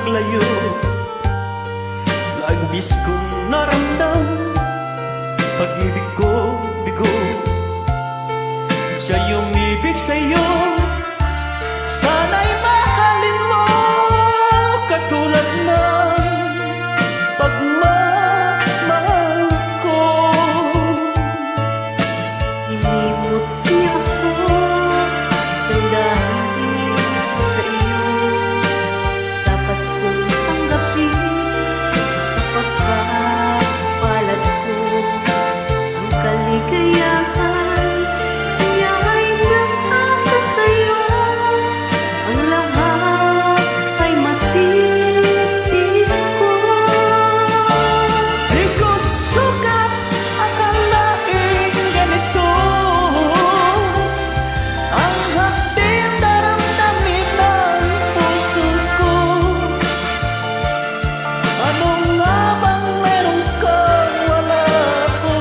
maglayo. Labis kong naramdam pag-ibig ko, bigo. Siya yung ibig sa'yo, sana'y mahalin mo katulad ng pagmamahal ko. Inimot niya ako ng dahil sa iyo. Dapat kong tanggapin sa pagpapalad ko. Ang kaligayahan niya ay nasa sa'yo. Ang lahat ay matitis ko. Di ko sukat akalaing ganito ang hapding daramdamin ng puso ko. Ano nga bang meron kang wala ko?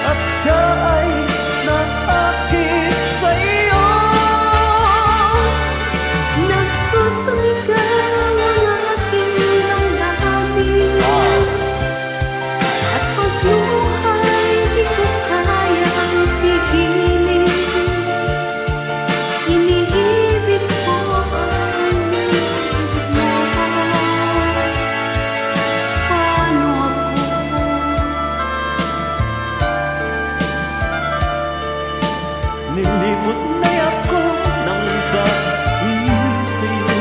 At siya ay naakit sa'yo. Nagsusumigaw ang aking damdamin. At pagluhay di ko kayang pigilin. Iniibig ko ang ibig mo. Paano ako? Nilimot na ako ng dahil sa'yo.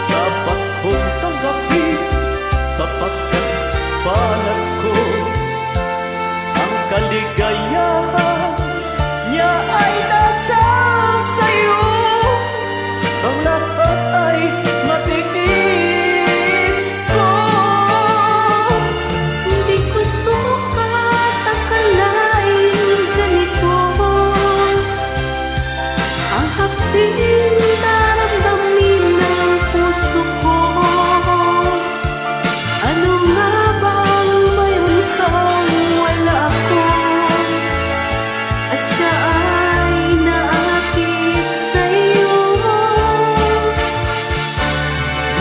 Dapat kong tanggapin sapagkat palad ko. Ang kaligayahan niya ay nasa sa'yo. Ang lahat ay matitis ko. Hindi ko sukat akalain ganito ang hapding daramdamin ng puso ko. Ano nga bang mayroon kang wala ko? At siya ay naakit sa'yo.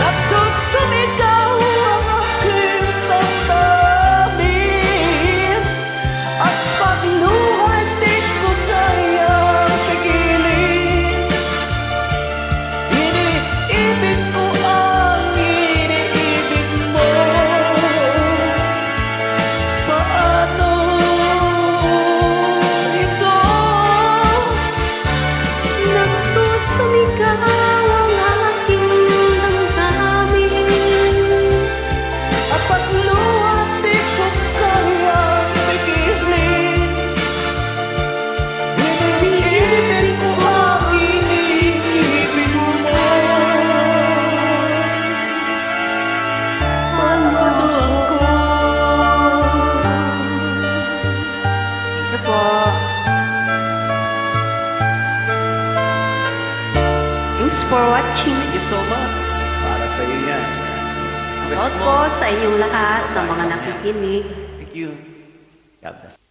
Nagsusumigaw ang aking damdamin. At pagluhay di ko kaya pigilin. Iniibig ko ang iniibig mo. Paano ito? Nagsusumigaw ang aking damdamin. At pagluhay di ko kaya pigilin. Iniibig ko ang iniibig mo. Paano Ako. Ito po. Thanks for watching. Thank you so much. Para sa iyo yan. Request Shoutout po sa inyong lahat ng mga nakikinig. Thank you. God bless.